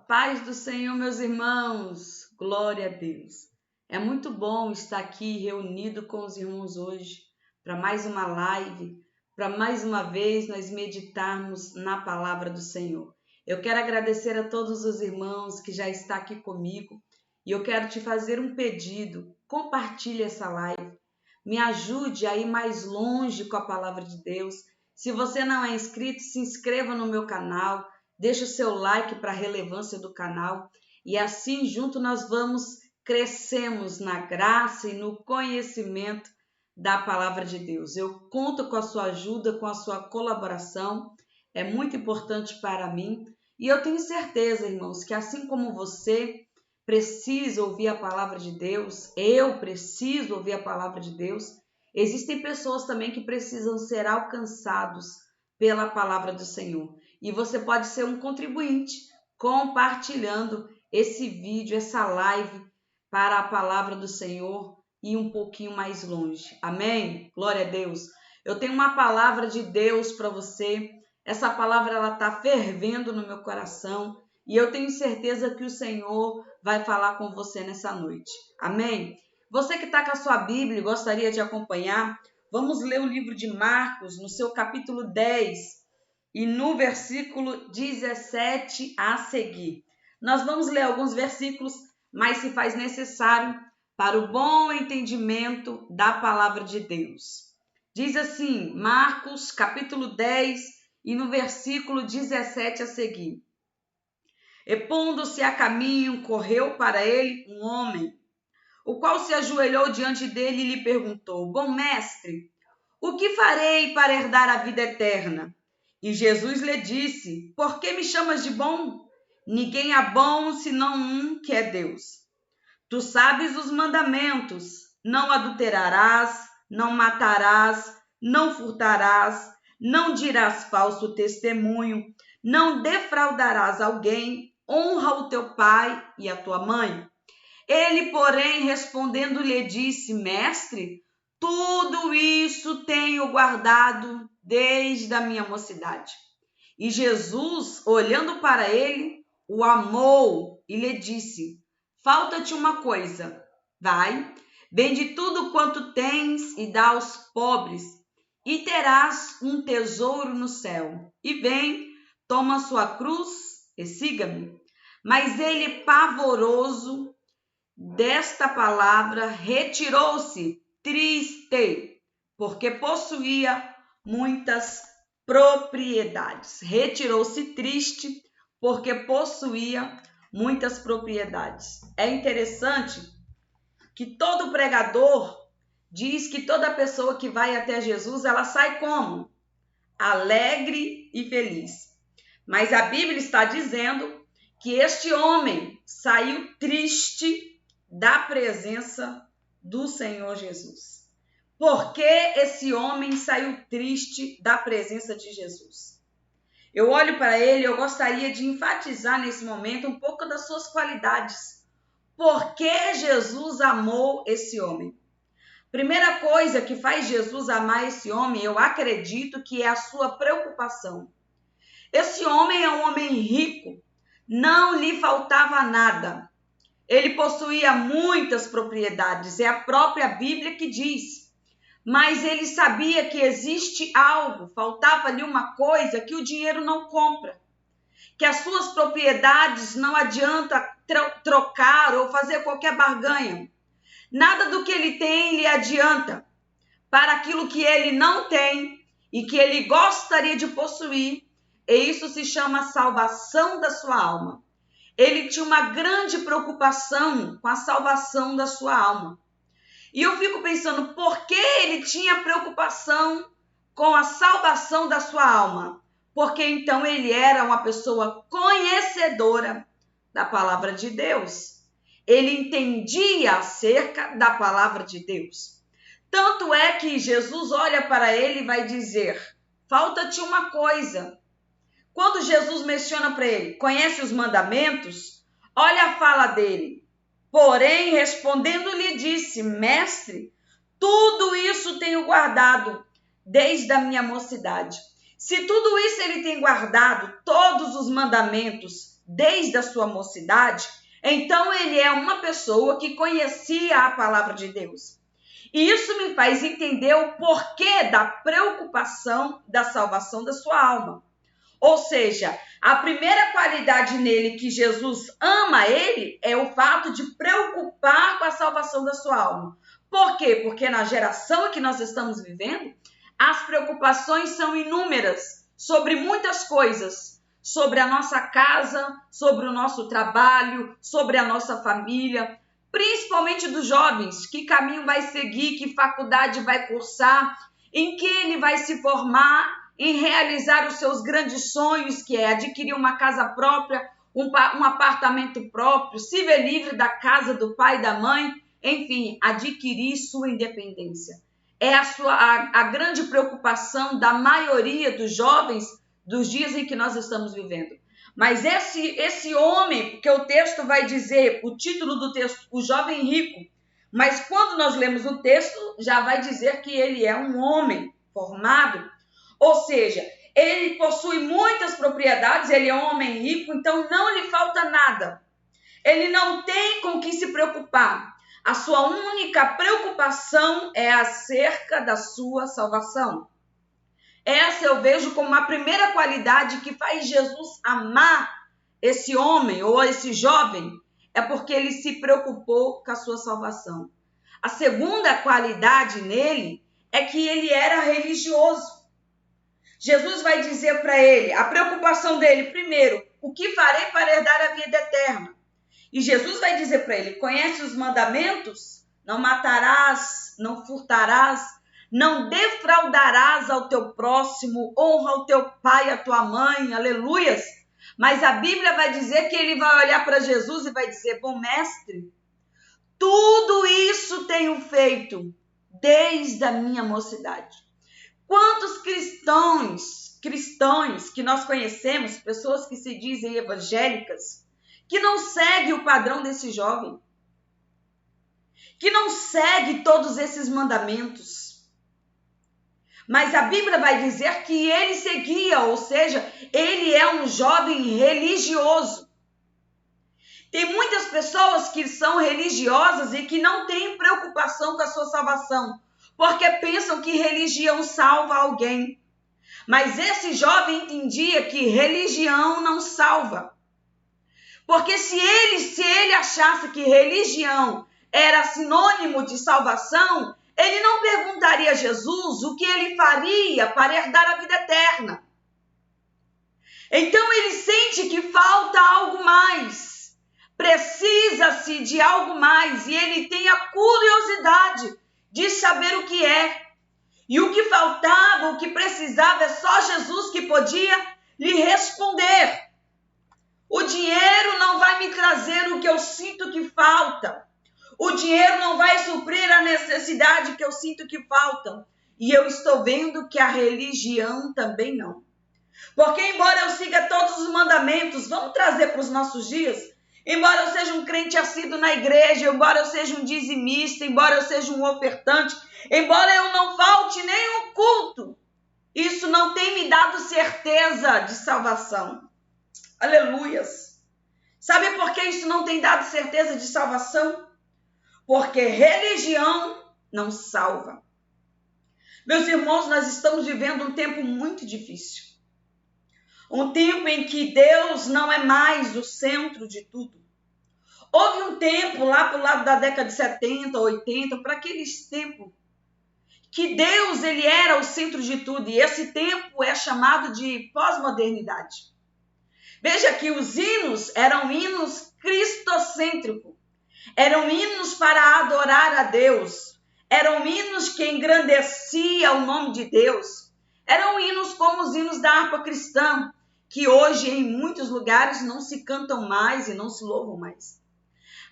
Paz do Senhor, meus irmãos, glória a Deus. É muito bom estar aqui reunido com os irmãos hoje para mais uma live, para mais uma vez nós meditarmos na palavra do Senhor. Eu quero agradecer a todos os irmãos que já estão aqui comigo e eu quero te fazer um pedido: compartilhe essa live, me ajude a ir mais longe com a palavra de Deus. Se você não é inscrito, se inscreva no meu canal. Deixa o seu like para a relevância do canal e assim junto nós crescemos na graça e no conhecimento da palavra de Deus. Eu conto com a sua ajuda, com a sua colaboração, é muito importante para mim e eu tenho certeza, irmãos, que assim como você precisa ouvir a palavra de Deus, eu preciso ouvir a palavra de Deus, existem pessoas também que precisam ser alcançados pela palavra do Senhor. E você pode ser um contribuinte compartilhando esse vídeo, essa live para a palavra do Senhor e um pouquinho mais longe. Amém? Glória a Deus. Eu tenho uma palavra de Deus para você. Essa palavra ela está fervendo no meu coração e eu tenho certeza que o Senhor vai falar com você nessa noite. Amém? Você que está com a sua Bíblia e gostaria de acompanhar, vamos ler o livro de Marcos no seu capítulo 10. E no versículo 17 a seguir. Nós vamos ler alguns versículos, mas se faz necessário para o bom entendimento da palavra de Deus. Diz assim, Marcos, capítulo 10, e no versículo 17 a seguir. E pondo-se a caminho, correu para ele um homem, o qual se ajoelhou diante dele e lhe perguntou: Bom mestre, o que farei para herdar a vida eterna? E Jesus lhe disse: Por que me chamas de bom? Ninguém é bom senão um, que é Deus. Tu sabes os mandamentos: não adulterarás, não matarás, não furtarás, não dirás falso testemunho, não defraudarás alguém, honra o teu pai e a tua mãe. Ele, porém, respondendo, lhe disse: Mestre, tudo isso tenho guardado desde a minha mocidade. E Jesus, olhando para ele, o amou e lhe disse: Falta-te uma coisa. Vai, vende tudo quanto tens e dá aos pobres, e terás um tesouro no céu. E vem, toma sua cruz e siga-me. Mas ele, pavoroso desta palavra, retirou-se triste, porque possuía muitas propriedades. Retirou-se triste, porque possuía muitas propriedades. É interessante que todo pregador diz que toda pessoa que vai até Jesus, ela sai como? Alegre e feliz. Mas a Bíblia está dizendo que este homem saiu triste da presença do Senhor Jesus. Por que esse homem saiu triste da presença de Jesus? Eu olho para ele e eu gostaria de enfatizar nesse momento um pouco das suas qualidades. Por que Jesus amou esse homem? Primeira coisa que faz Jesus amar esse homem, eu acredito que é a sua preocupação. Esse homem é um homem rico, não lhe faltava nada. Ele possuía muitas propriedades, é a própria Bíblia que diz. Mas ele sabia que existe algo, faltava-lhe uma coisa que o dinheiro não compra. Que as suas propriedades não adianta trocar ou fazer qualquer barganha. Nada do que ele tem lhe adianta para aquilo que ele não tem e que ele gostaria de possuir. E isso se chama salvação da sua alma. Ele tinha uma grande preocupação com a salvação da sua alma. E eu fico pensando, por que ele tinha preocupação com a salvação da sua alma? Porque então ele era uma pessoa conhecedora da palavra de Deus. Ele entendia acerca da palavra de Deus. Tanto é que Jesus olha para ele e vai dizer: falta-te uma coisa. Quando Jesus menciona para ele, conhece os mandamentos? Olha a fala dele. Porém, respondendo-lhe, disse: Mestre, tudo isso tenho guardado desde a minha mocidade. Se tudo isso ele tem guardado, todos os mandamentos, desde a sua mocidade, então ele é uma pessoa que conhecia a palavra de Deus. E isso me faz entender o porquê da preocupação da salvação da sua alma. Ou seja, a primeira qualidade nele que Jesus ama ele é o fato de preocupar com a salvação da sua alma. Por quê? Porque na geração que nós estamos vivendo, as preocupações são inúmeras sobre muitas coisas. Sobre a nossa casa, sobre o nosso trabalho, sobre a nossa família, principalmente dos jovens, que caminho vai seguir, que faculdade vai cursar, em que ele vai se formar, em realizar os seus grandes sonhos, que é adquirir uma casa própria, um apartamento próprio, se ver livre da casa do pai e da mãe, enfim, adquirir sua independência. É a grande preocupação da maioria dos jovens dos dias em que nós estamos vivendo. Mas esse homem, porque o texto vai dizer, o título do texto, o jovem rico, mas quando nós lemos o texto, já vai dizer que ele é um homem formado, ou seja, ele possui muitas propriedades, ele é um homem rico, então não lhe falta nada. Ele não tem com que se preocupar. A sua única preocupação é acerca da sua salvação. Essa eu vejo como a primeira qualidade que faz Jesus amar esse homem ou esse jovem, é porque ele se preocupou com a sua salvação. A segunda qualidade nele é que ele era religioso. Jesus vai dizer para ele, a preocupação dele, primeiro, o que farei para herdar a vida eterna? E Jesus vai dizer para ele, conhece os mandamentos? Não matarás, não furtarás, não defraudarás ao teu próximo, honra ao teu pai e à tua mãe, aleluias. Mas a Bíblia vai dizer que ele vai olhar para Jesus e vai dizer, bom mestre, tudo isso tenho feito desde a minha mocidade. Quantos cristãos que nós conhecemos, pessoas que se dizem evangélicas, que não seguem o padrão desse jovem, que não segue todos esses mandamentos. Mas a Bíblia vai dizer que ele seguia, ou seja, ele é um jovem religioso. Tem muitas pessoas que são religiosas e que não têm preocupação com a sua salvação, porque pensam que religião salva alguém. Mas esse jovem entendia que religião não salva. Porque se ele achasse que religião era sinônimo de salvação, ele não perguntaria a Jesus o que ele faria para herdar a vida eterna. Então ele sente que falta algo mais. Precisa-se de algo mais. E ele tem a curiosidade de saber o que é. E o que faltava, o que precisava, é só Jesus que podia lhe responder. O dinheiro não vai me trazer o que eu sinto que falta. O dinheiro não vai suprir a necessidade que eu sinto que falta. E eu estou vendo que a religião também não. Porque embora eu siga todos os mandamentos, vamos trazer para os nossos dias, embora eu seja um crente assíduo na igreja, embora eu seja um dizimista, embora eu seja um ofertante, embora eu não falte nenhum culto, isso não tem me dado certeza de salvação. Aleluias! Sabe por que isso não tem dado certeza de salvação? Porque religião não salva. Meus irmãos, nós estamos vivendo um tempo muito difícil. Um tempo em que Deus não é mais o centro de tudo. Houve um tempo lá para o lado da década de 70, 80, para aqueles tempos, que Deus ele era o centro de tudo. E esse tempo é chamado de pós-modernidade. Veja que os hinos eram hinos cristocêntricos. Eram hinos para adorar a Deus. Eram hinos que engrandeciam o nome de Deus. Eram hinos como os hinos da harpa cristã, que hoje em muitos lugares não se cantam mais e não se louvam mais.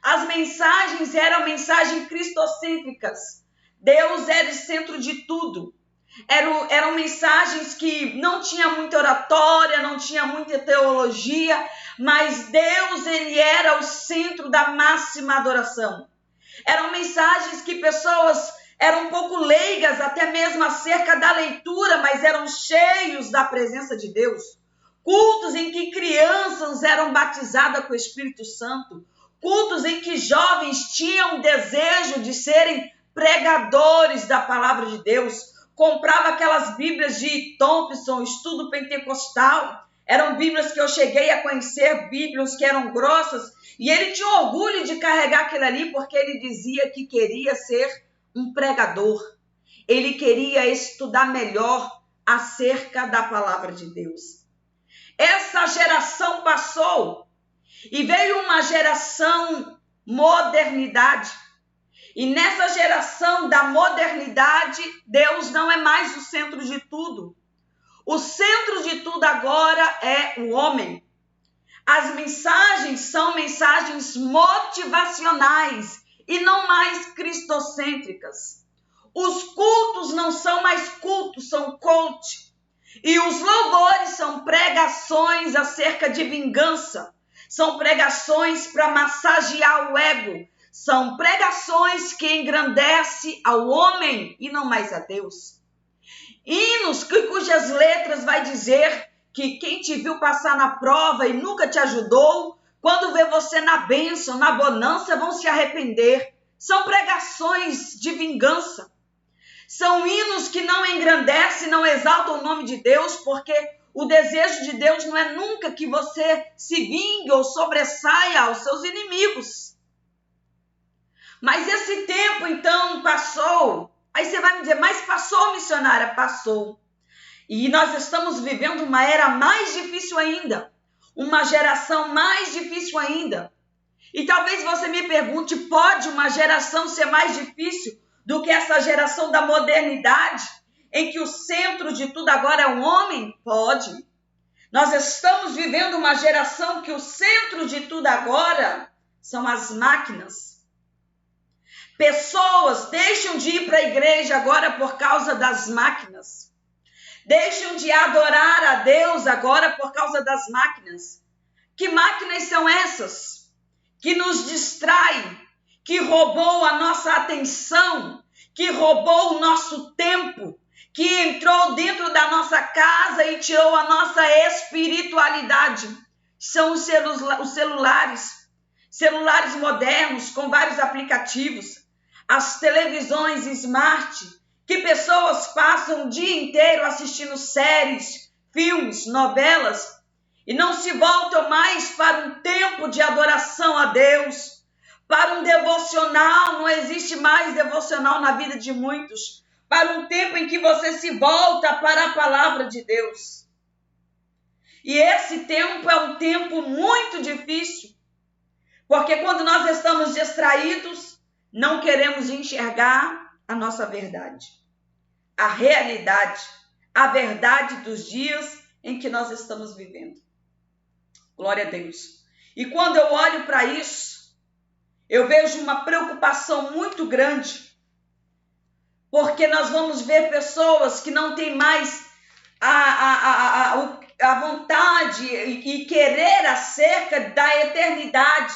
As mensagens eram mensagens cristocêntricas. Deus era o centro de tudo. Eram mensagens que não tinha muita oratória, não tinha muita teologia, mas Deus ele era o centro da máxima adoração. Eram mensagens que pessoas eram um pouco leigas até mesmo acerca da leitura, mas eram cheios da presença de Deus. cultos em que crianças eram batizadas com o Espírito Santo, cultos em que jovens tinham desejo de serem pregadores da palavra de Deus, comprava aquelas Bíblias de Thompson, estudo pentecostal, eram Bíblias que eu cheguei a conhecer, Bíblias que eram grossas, e ele tinha orgulho de carregar aquilo ali, porque ele dizia que queria ser um pregador, ele queria estudar melhor acerca da palavra de Deus. Essa geração passou e veio uma geração modernidade. E nessa geração da modernidade, Deus não é mais o centro de tudo. O centro de tudo agora é o homem. As mensagens são mensagens motivacionais e não mais cristocêntricas. Os cultos não são mais cultos, são coach. E os louvores são pregações acerca de vingança. São pregações para massagear o ego. São pregações que engrandecem ao homem e não mais a Deus. Hinos cujas letras vai dizer que quem te viu passar na prova e nunca te ajudou, quando vê você na bênção, na bonança, vão se arrepender. São pregações de vingança. São hinos que não engrandecem, não exaltam o nome de Deus, porque o desejo de Deus não é nunca que você se vingue ou sobressaia aos seus inimigos. Mas esse tempo, então, passou. Aí você vai me dizer, mas passou, missionária? Passou. E nós estamos vivendo uma era mais difícil ainda. Uma geração mais difícil ainda. E talvez você me pergunte, pode uma geração ser mais difícil do que essa geração da modernidade, em que o centro de tudo agora é o homem? Pode. Nós estamos vivendo uma geração que o centro de tudo agora são as máquinas. Pessoas deixam de ir para a igreja agora por causa das máquinas. Deixam de adorar a Deus agora por causa das máquinas. Que máquinas são essas? Que nos distraem, que roubou a nossa atenção, que roubou o nosso tempo, que entrou dentro da nossa casa e tirou a nossa espiritualidade. São os celulares modernos com vários aplicativos, as televisões smart, que pessoas passam o dia inteiro assistindo séries, filmes, novelas, e não se voltam mais para um tempo de adoração a Deus, para um devocional. Não existe mais devocional na vida de muitos, para um tempo em que você se volta para a palavra de Deus. E esse tempo é um tempo muito difícil, porque quando nós estamos distraídos, não queremos enxergar a nossa verdade, a realidade, a verdade dos dias em que nós estamos vivendo. Glória a Deus. E quando eu olho para isso, eu vejo uma preocupação muito grande, porque nós vamos ver pessoas que não têm mais a vontade e querer acerca da eternidade,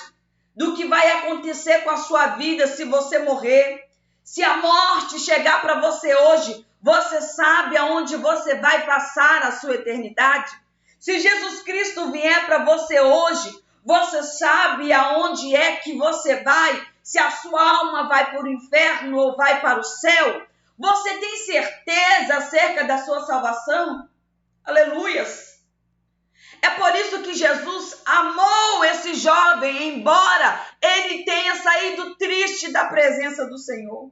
do que vai acontecer com a sua vida se você morrer. Se a morte chegar para você hoje, você sabe aonde você vai passar a sua eternidade? Se Jesus Cristo vier para você hoje, você sabe aonde é que você vai? Se a sua alma vai para o inferno ou vai para o céu? Você tem certeza acerca da sua salvação? Aleluias! É por isso que Jesus amou esse jovem, embora ele tenha saído triste da presença do Senhor.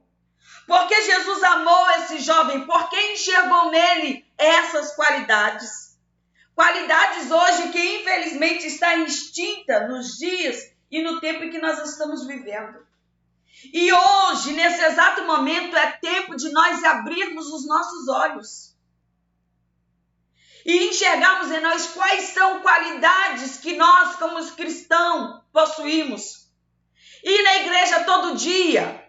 Porque Jesus amou esse jovem, porque enxergou nele essas qualidades. Qualidades hoje que infelizmente está extinta nos dias e no tempo em que nós estamos vivendo. E hoje, nesse exato momento, é tempo de nós abrirmos os nossos olhos e enxergarmos em nós quais são qualidades que nós, como os cristãos, possuímos. Ir na igreja todo dia,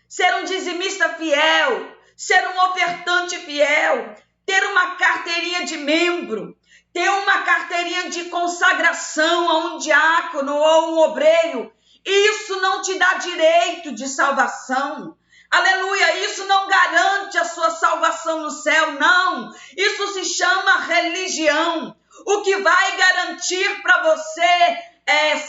ser um dizimista fiel, ser um ofertante fiel, ter uma carteirinha de membro, ter uma carteirinha de consagração a um diácono ou um obreiro. Isso não te dá direito de salvação. Aleluia, isso não garante a sua salvação no céu, não. Isso se chama religião. O que vai garantir para você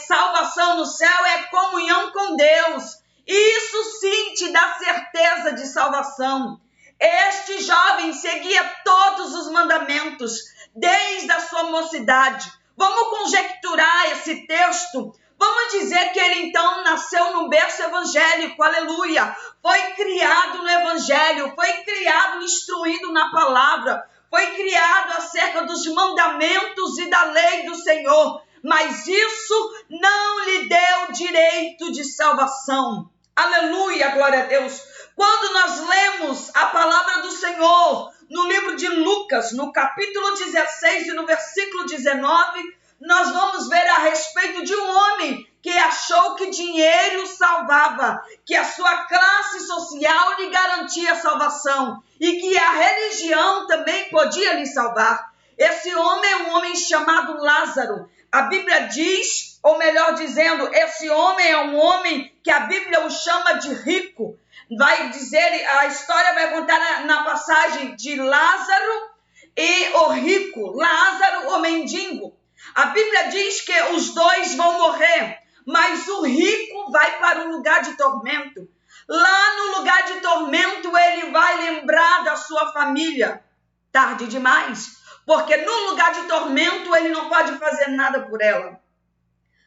salvação no céu é comunhão com Deus. Isso sim te dá certeza de salvação. Este jovem seguia todos os mandamentos desde a sua mocidade. Vamos conjecturar esse texto. Vamos dizer que ele então nasceu no berço evangélico, aleluia. Foi criado no evangelho, foi criado instruído na palavra, foi criado acerca dos mandamentos e da lei do Senhor. Mas isso não lhe deu direito de salvação. Aleluia, glória a Deus. Quando nós lemos a palavra do Senhor no livro de Lucas, no capítulo 16 e no versículo 19, nós vamos ver a respeito de um homem que achou que dinheiro salvava, que a sua classe social lhe garantia salvação e que a religião também podia lhe salvar. Esse homem é um homem chamado Lázaro. A Bíblia diz, ou melhor dizendo, esse homem é um homem que a Bíblia o chama de rico. Vai dizer, a história vai contar na passagem de Lázaro e o rico, Lázaro, o mendigo. A Bíblia diz que os dois vão morrer, mas o rico vai para um lugar de tormento. Lá no lugar de tormento, ele vai lembrar da sua família. Tarde demais, porque no lugar de tormento, ele não pode fazer nada por ela.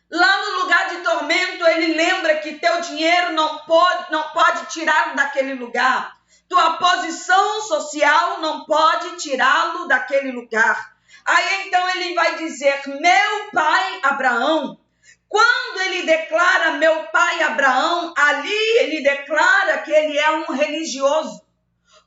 Lá no lugar de tormento, ele lembra que teu dinheiro não pode tirá-lo daquele lugar. Tua posição social não pode tirá-lo daquele lugar. Aí então ele vai dizer, meu pai Abraão. Quando ele declara meu pai Abraão, ali ele declara que ele é um religioso.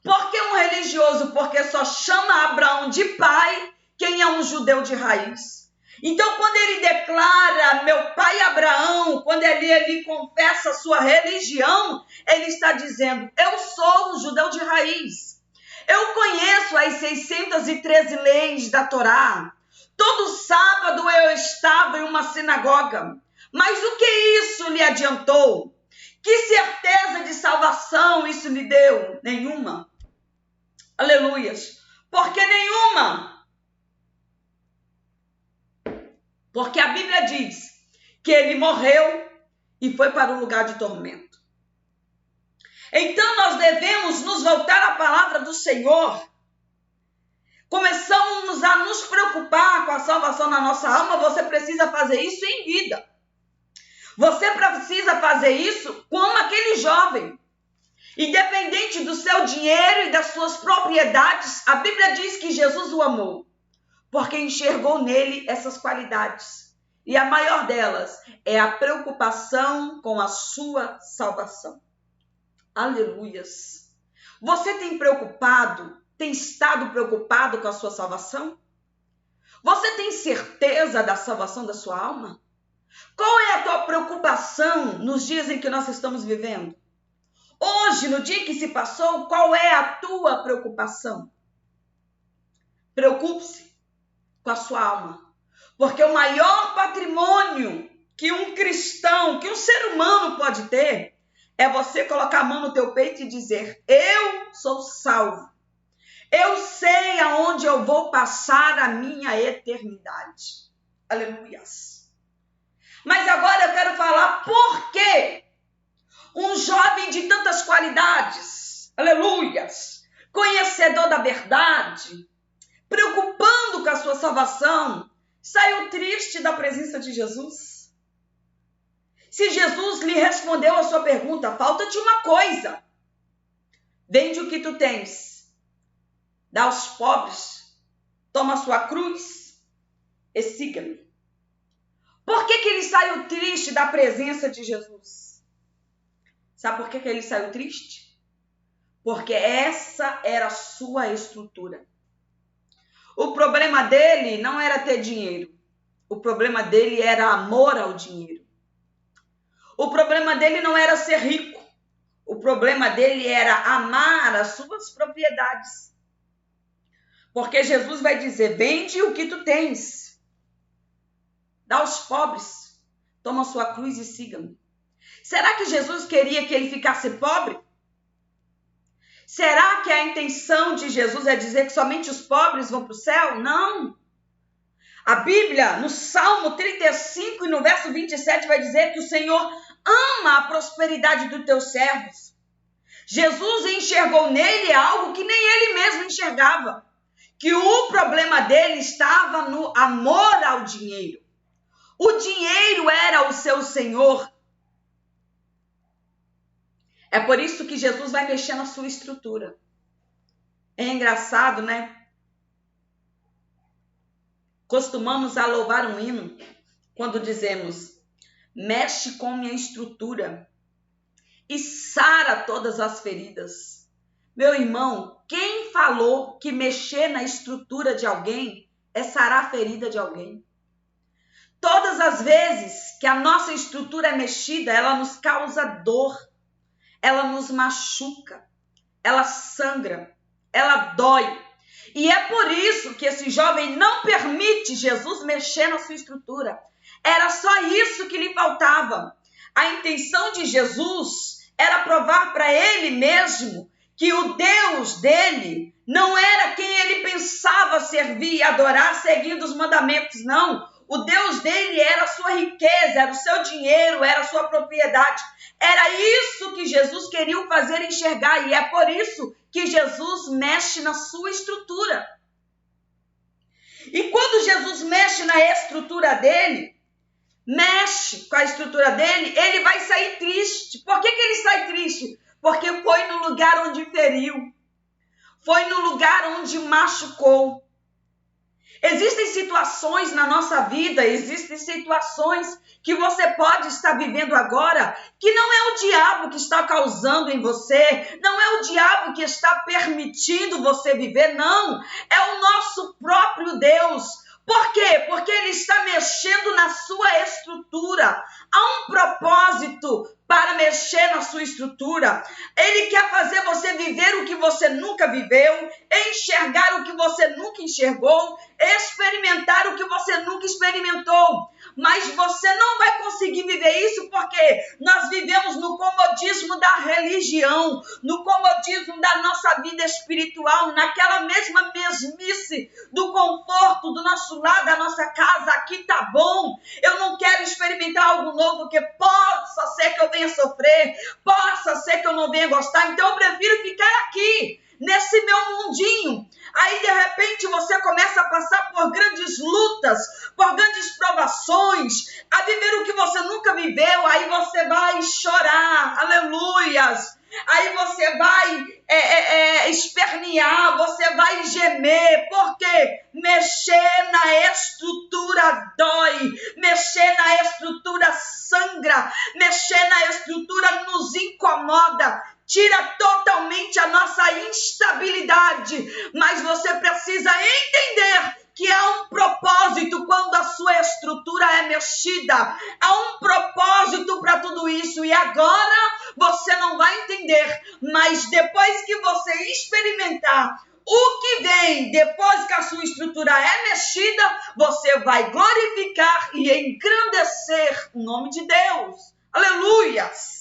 Por que um religioso? Porque só chama Abraão de pai quem é um judeu de raiz. Então, quando ele declara meu pai Abraão, quando ele confessa a sua religião, ele está dizendo, eu sou um judeu de raiz. Eu conheço as 613 leis da Torá. Todo sábado eu estava em uma sinagoga. Mas o que isso lhe adiantou? Que certeza de salvação isso lhe deu? Nenhuma. Aleluias. Por que nenhuma? Porque a Bíblia diz que ele morreu e foi para um lugar de tormento. Então nós devemos nos voltar à palavra do Senhor. Começamos a nos preocupar com a salvação na nossa alma. Você precisa fazer isso em vida. Você precisa fazer isso como aquele jovem. Independente do seu dinheiro e das suas propriedades, a Bíblia diz que Jesus o amou, porque enxergou nele essas qualidades. E a maior delas é a preocupação com a sua salvação. Aleluias. Você tem estado preocupado com a sua salvação? Você tem certeza da salvação da sua alma? Qual é a tua preocupação nos dias em que nós estamos vivendo? Hoje, no dia que se passou, qual é a tua preocupação? Preocupe-se com a sua alma. Porque o maior patrimônio que um cristão, que um ser humano pode ter, é você colocar a mão no teu peito e dizer, eu sou salvo. Eu sei aonde eu vou passar a minha eternidade. Aleluias. Mas agora eu quero falar por que um jovem de tantas qualidades, aleluias, conhecedor da verdade, preocupando com a sua salvação, saiu triste da presença de Jesus? Se Jesus lhe respondeu a sua pergunta, falta-te uma coisa. Vende o que tu tens, dá aos pobres, toma a sua cruz e siga-me. Por que ele saiu triste da presença de Jesus? Sabe por que ele saiu triste? Porque essa era a sua estrutura. O problema dele não era ter dinheiro. O problema dele era amor ao dinheiro. O problema dele não era ser rico. O problema dele era amar as suas propriedades. Porque Jesus vai dizer, vende o que tu tens. Dá aos pobres. Toma sua cruz e siga-me. Será que Jesus queria que ele ficasse pobre? Será que a intenção de Jesus é dizer que somente os pobres vão para o céu? Não. A Bíblia, no Salmo 35 e no verso 27, vai dizer que o Senhor ama a prosperidade dos teus servos. Jesus enxergou nele algo que nem ele mesmo enxergava, que o problema dele estava no amor ao dinheiro. O dinheiro era o seu senhor. É por isso que Jesus vai mexer na sua estrutura. É engraçado, né? Costumamos a louvar um hino quando dizemos: mexe com minha estrutura e sara todas as feridas. Meu irmão, quem falou que mexer na estrutura de alguém é sarar a ferida de alguém? Todas as vezes que a nossa estrutura é mexida, ela nos causa dor, ela nos machuca, ela sangra, ela dói. E é por isso que esse jovem não permite Jesus mexer na sua estrutura. Era só isso que lhe faltava. A intenção de Jesus era provar para ele mesmo que o Deus dele não era quem ele pensava servir e adorar seguindo os mandamentos, não. O Deus dele era a sua riqueza, era o seu dinheiro, era a sua propriedade. Era isso que Jesus queria fazer enxergar, e é por isso que Jesus mexe na sua estrutura. E quando Jesus mexe na estrutura dele, mexe com a estrutura dele, ele vai sair triste. Por que ele sai triste? Porque foi no lugar onde feriu, foi no lugar onde machucou. Existem situações na nossa vida, existem situações que você pode estar vivendo agora, que não é o diabo que está causando em você, não é o diabo que está permitindo você viver, não. É o nosso próprio Deus. Por quê? Porque ele está mexendo na sua estrutura. Há um propósito para mexer na sua estrutura. Ele quer fazer você viver o que você nunca viveu, enxergar o que você nunca enxergou, experimentar o que você nunca experimentou. Mas você não vai conseguir viver isso porque nós vivemos no comodismo da religião, no comodismo da nossa vida espiritual, naquela mesma mesmice do conforto do nosso lar, da nossa casa. Aqui tá bom, eu não quero experimentar algo novo, porque possa ser que eu venha sofrer, possa ser que eu não venha gostar, então eu prefiro ficar aqui, nesse meu mundinho. Aí, de repente, você começa a passar por grandes lutas, por grandes provações, a viver o que você nunca viveu. Aí você vai chorar, aleluias. Aí você vai espernear, você vai gemer, porque mexer na estrutura dói, mexer na estrutura sangra, mexer na estrutura nos incomoda, tira totalmente a nossa instabilidade, mas você precisa entender que há um propósito quando a sua estrutura é mexida. Há um propósito para tudo isso. E agora você não vai entender, mas depois que você experimentar o que vem depois que a sua estrutura é mexida, você vai glorificar e engrandecer o nome de Deus. Aleluias!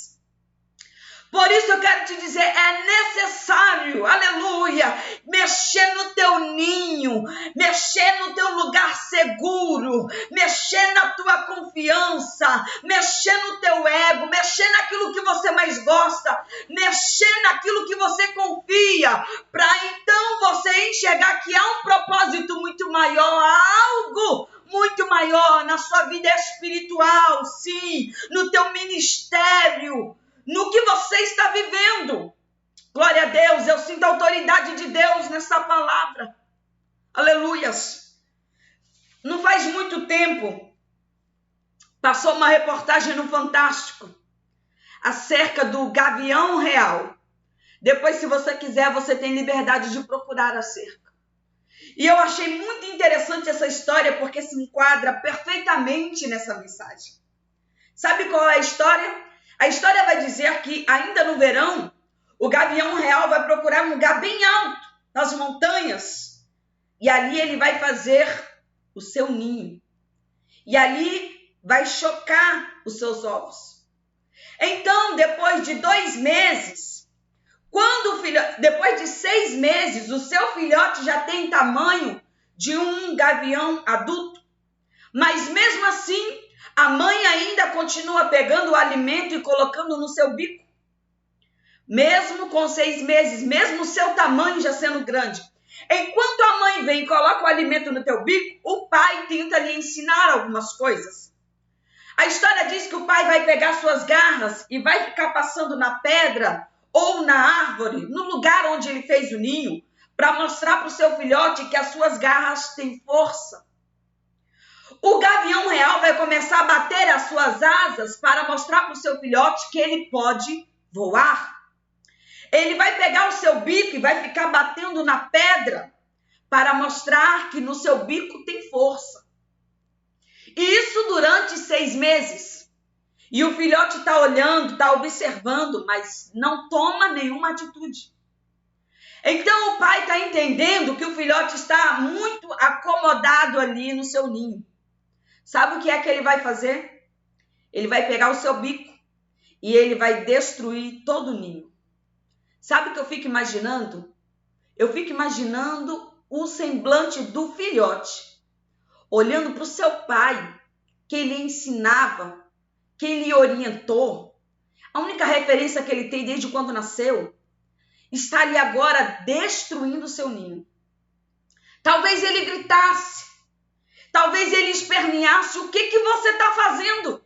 Por isso eu quero te dizer, é necessário, aleluia, mexer no teu ninho, mexer no teu lugar seguro, mexer na tua confiança, mexer no teu ego, mexer naquilo que você mais gosta, mexer naquilo que você confia, para então você enxergar que há um propósito muito maior, algo muito maior na sua vida espiritual, sim, no teu ministério, no que você está vivendo. Glória a Deus, eu sinto a autoridade de Deus nessa palavra. Aleluias. Não faz muito tempo, passou uma reportagem no Fantástico acerca do gavião real. Depois, se você quiser, você tem liberdade de procurar acerca. E eu achei muito interessante essa história porque se enquadra perfeitamente nessa mensagem. Sabe qual é a história? A história vai dizer que, ainda no verão, o gavião real vai procurar um lugar bem alto, nas montanhas. E ali ele vai fazer o seu ninho. E ali vai chocar os seus ovos. Então, depois de 2 meses, depois de 6 meses, o seu filhote já tem tamanho de um gavião adulto. Mas mesmo assim, a mãe ainda continua pegando o alimento e colocando no seu bico. Mesmo com 6 meses, mesmo o seu tamanho já sendo grande. Enquanto a mãe vem e coloca o alimento no teu bico, o pai tenta lhe ensinar algumas coisas. A história diz que o pai vai pegar suas garras e vai ficar passando na pedra ou na árvore, no lugar onde ele fez o ninho, para mostrar para o seu filhote que as suas garras têm força. O gavião real vai começar a bater as suas asas para mostrar para o seu filhote que ele pode voar. Ele vai pegar o seu bico e vai ficar batendo na pedra para mostrar que no seu bico tem força. E isso durante 6 meses. E o filhote está olhando, está observando, mas não toma nenhuma atitude. Então o pai está entendendo que o filhote está muito acomodado ali no seu ninho. Sabe o que é que ele vai fazer? Ele vai pegar o seu bico e ele vai destruir todo o ninho. Sabe o que eu fico imaginando? Eu fico imaginando o semblante do filhote, olhando para o seu pai, que ele ensinava, que ele orientou. A única referência que ele tem desde quando nasceu está ali agora destruindo o seu ninho. Talvez ele gritasse, talvez ele esperneasse: o que você está fazendo?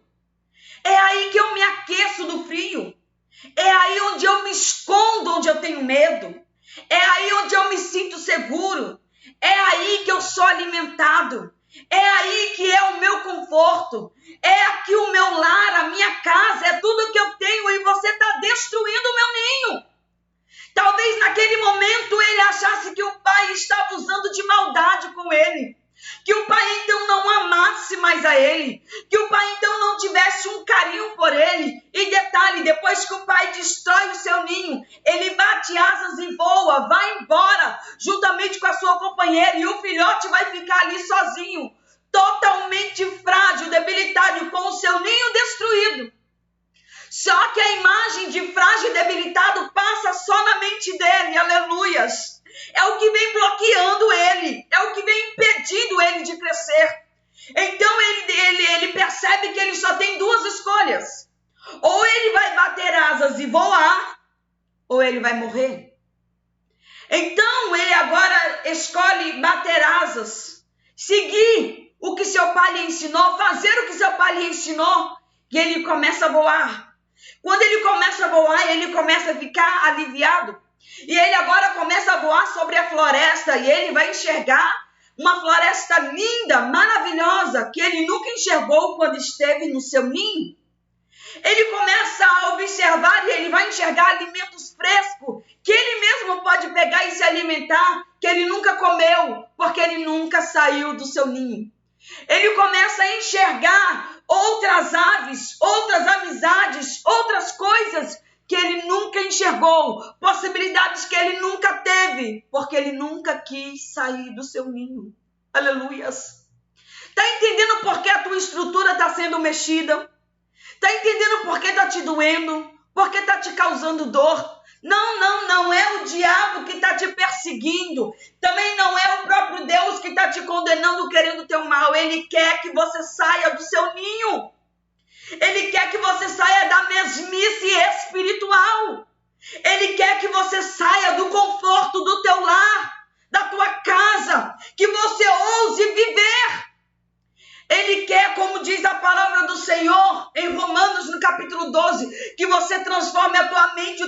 É aí que eu me aqueço do frio. É aí onde eu me escondo, onde eu tenho medo. É aí onde eu me sinto seguro. É aí que eu sou alimentado. É aí que é o meu conforto. É aqui o meu lar, a minha casa, é tudo que eu tenho e você está destruindo o meu ninho. Talvez naquele momento ele achasse que o pai estava usando de maldade com ele. Que o pai então não amasse mais a ele, que o pai então não tivesse um carinho por ele. E detalhe, depois que o pai destrói o seu ninho, ele bate asas e voa, vai embora, juntamente com a sua companheira, e o filhote vai ficar ali sozinho, totalmente frágil, debilitado, com o seu ninho destruído. Só que a imagem de frágil e debilitado passa só na mente dele, aleluias. É o que vem bloqueando ele, é o que vem impedindo ele de crescer. Então ele percebe que ele só tem 2 escolhas. Ou ele vai bater asas e voar, ou ele vai morrer. Então ele agora escolhe bater asas, seguir o que seu pai lhe ensinou, fazer o que seu pai lhe ensinou, e ele começa a voar. Quando ele começa a voar, ele começa a ficar aliviado. E ele agora começa a voar sobre a floresta e ele vai enxergar uma floresta linda, maravilhosa, que ele nunca enxergou quando esteve no seu ninho. Ele começa a observar e ele vai enxergar alimentos frescos, que ele mesmo pode pegar e se alimentar, que ele nunca comeu, porque ele nunca saiu do seu ninho. Ele começa a enxergar outras aves, outras amizades, outras coisas que ele nunca enxergou, possibilidades que ele nunca teve, porque ele nunca quis sair do seu ninho. Aleluias. Está entendendo por que a tua estrutura está sendo mexida? Está entendendo por que está te doendo? Por que está te causando dor? Não é o diabo que está te perseguindo. Também não é o próprio Deus que está te condenando, querendo teu mal. Ele quer que você saia do seu ninho. Ele quer que você saia da mesmice espiritual. Ele quer que você saia do conforto do teu lar, da tua casa, que você ouse viver. Ele quer, como diz a palavra do Senhor, em Romanos, no capítulo 12, que você transforme a tua mente,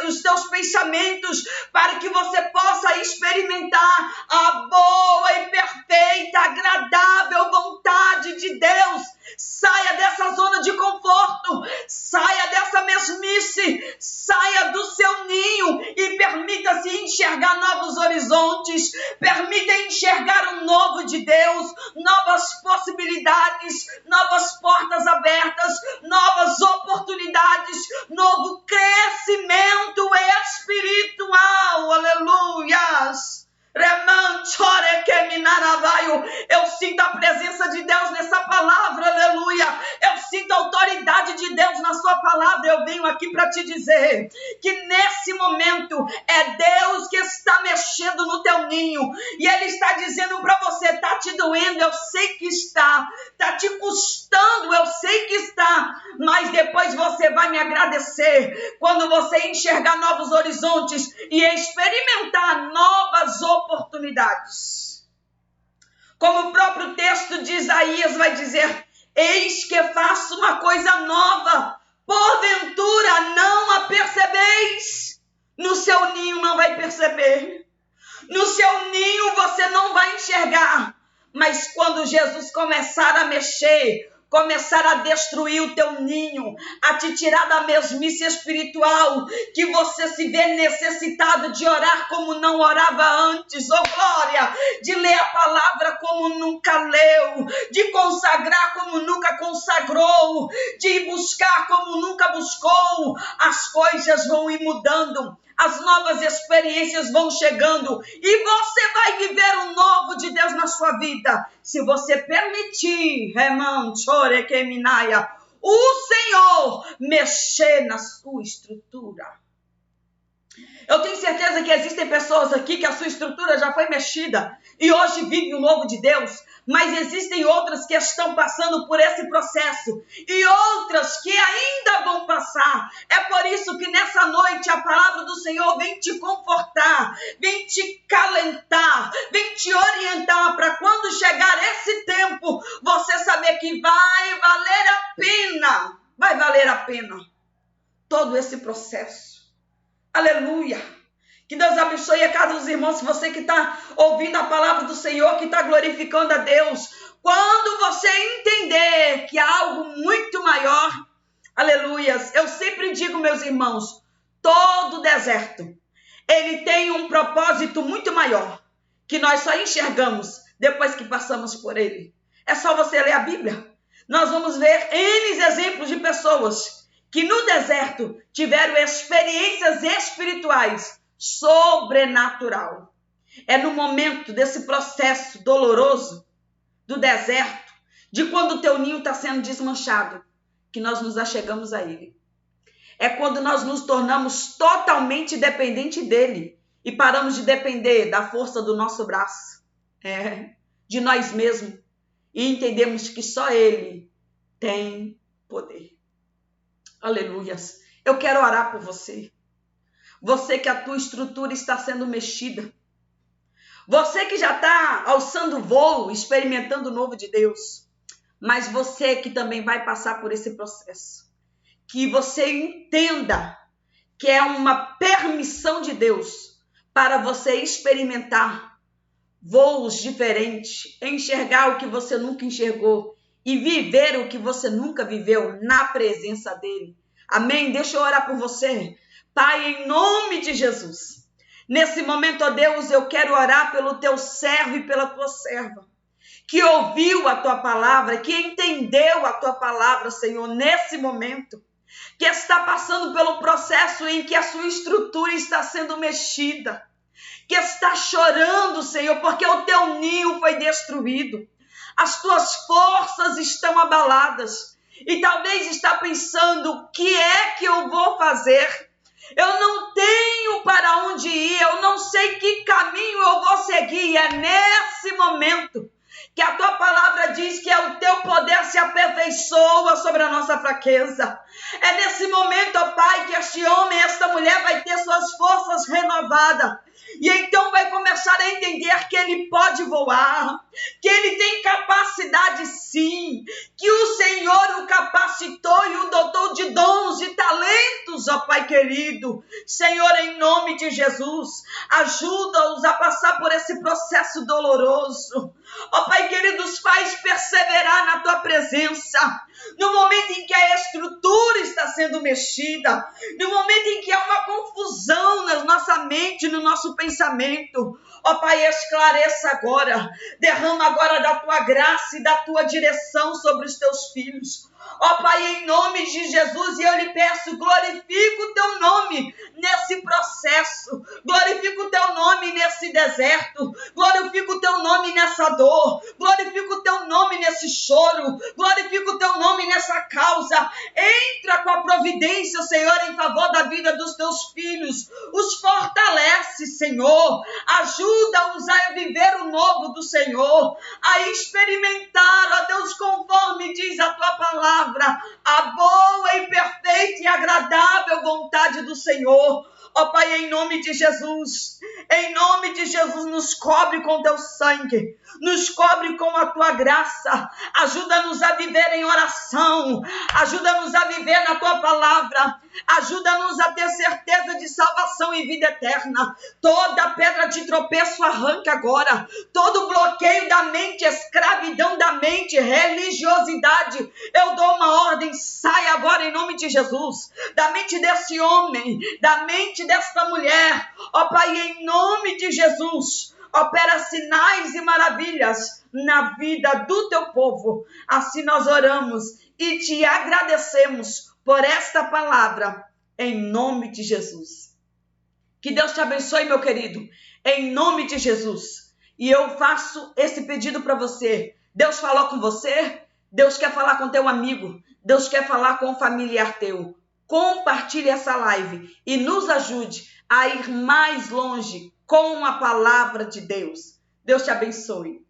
os teus pensamentos, para que você possa experimentar a boa e perfeita, agradável vontade de Deus. Saia dessa zona de conforto, saia dessa mesmice, saia do seu ninho e permita-se enxergar novos horizontes, permita enxergar um novo de Deus, novas possibilidades, novas portas abertas, novas oportunidades, novo crescimento espiritual, aleluias. Eu sinto a presença de Deus nessa palavra, aleluia. Eu sinto a autoridade de Deus na sua palavra. palavra, eu venho aqui para te dizer que nesse momento é Deus que está mexendo no teu ninho. E Ele está dizendo para você, está te doendo, eu sei que está te custando, eu sei que está, mas depois você vai me agradecer quando você enxergar novos horizontes e experimentar novas oportunidades. Como o próprio texto de Isaías vai dizer, eis que faço uma coisa nova, porventura não a percebeis? No seu ninho não vai perceber, no seu ninho você não vai enxergar, mas quando Jesus começar a mexer, começar a destruir o teu ninho, a te tirar da mesmice espiritual, que você se vê necessitado de orar como não orava antes, oh glória, de ler a palavra como nunca leu, de consagrar como nunca consagrou, de buscar como nunca buscou, as coisas vão ir mudando, as novas experiências vão chegando e você vai viver o novo de Deus na sua vida. Se você permitir, o Senhor mexer na sua estrutura. Eu tenho certeza que existem pessoas aqui que a sua estrutura já foi mexida e hoje vive o novo de Deus, mas existem outras que estão passando por esse processo e outras que ainda vão passar. É por isso que nessa noite a palavra do Senhor vem te confortar, vem te calentar, vem te orientar para quando chegar esse tempo, você saber que vai valer a pena todo esse processo. Aleluia! Que Deus abençoe a cada um dos irmãos. Se você que está ouvindo a palavra do Senhor, que está glorificando a Deus, quando você entender que há algo muito maior, aleluias, eu sempre digo, meus irmãos, todo deserto, ele tem um propósito muito maior, que nós só enxergamos depois que passamos por ele. É só você ler a Bíblia. Nós vamos ver N exemplos de pessoas que no deserto tiveram experiências espirituais sobrenatural. É no momento desse processo doloroso do deserto, de quando o teu ninho está sendo desmanchado, que nós nos achegamos a ele. É quando nós nos tornamos totalmente dependentes dele e paramos de depender da força do nosso braço, de nós mesmos, e entendemos que só ele tem poder. Aleluias. Eu quero orar por você. Você que a tua estrutura está sendo mexida. Você que já está alçando voo, experimentando o novo de Deus. Mas você que também vai passar por esse processo. Que você entenda que é uma permissão de Deus para você experimentar voos diferentes, enxergar o que você nunca enxergou e viver o que você nunca viveu na presença dele. Amém? Deixa eu orar por você. Pai, em nome de Jesus, nesse momento, ó Deus, eu quero orar pelo teu servo e pela tua serva, que ouviu a tua palavra, que entendeu a tua palavra, Senhor, nesse momento, que está passando pelo processo em que a sua estrutura está sendo mexida, que está chorando, Senhor, porque o teu ninho foi destruído. As tuas forças estão abaladas e talvez está pensando, o que é que eu vou fazer? Eu não tenho para onde ir, eu não sei que caminho eu vou seguir. E é nesse momento que a tua palavra diz que o teu poder se aperfeiçoa sobre a nossa fraqueza. É nesse momento, ó Pai, que este homem, esta mulher vai ter suas forças renovadas. E então vai começar a entender que ele pode voar, que ele tem capacidade sim, que o Senhor o capacitou e o dotou de dons e talentos, ó Pai querido. Senhor, em nome de Jesus, ajuda-os a passar por esse processo doloroso. Ó Pai querido, os faz perseverar na tua presença. No momento em que a estrutura está sendo mexida, no momento em que há uma confusão na nossa mente, no nosso pensamento, ó Pai, esclareça agora, derrama agora da tua graça e da tua direção sobre os teus filhos. Ó Pai, em nome de Jesus, e eu lhe peço, glorifica o teu nome nesse processo, glorifica o teu nome nesse deserto, glorifica o teu nome nessa dor, glorifica o teu nome nesse choro, glorifica o teu nome nessa causa. Entra com a providência, Senhor, em favor da vida dos teus filhos. Os fortalece, Senhor. Ajuda-os a viver o novo do Senhor, a experimentar, ó Deus, conforme diz a tua palavra, a boa e perfeita e agradável vontade do Senhor. Ó Pai, em nome de Jesus, nos cobre com teu sangue, nos cobre com a tua graça, ajuda-nos a viver em oração, ajuda-nos a viver na tua palavra, ajuda-nos a ter certeza de salvação e vida eterna. Toda pedra de tropeço arranca agora, todo bloqueio da mente, escravidão da mente, religiosidade, eu dou uma ordem, sai agora em nome de Jesus, da mente desse homem, da mente desta mulher. Ó Pai, em nome de Jesus, opera sinais e maravilhas na vida do teu povo. Assim nós oramos e te agradecemos por esta palavra, em nome de Jesus. Que Deus te abençoe, meu querido, em nome de Jesus. E eu faço esse pedido para você. Deus falou com você? Deus quer falar com teu amigo. Deus quer falar com um familiar teu. Compartilhe essa live e nos ajude a ir mais longe com a palavra de Deus. Deus te abençoe.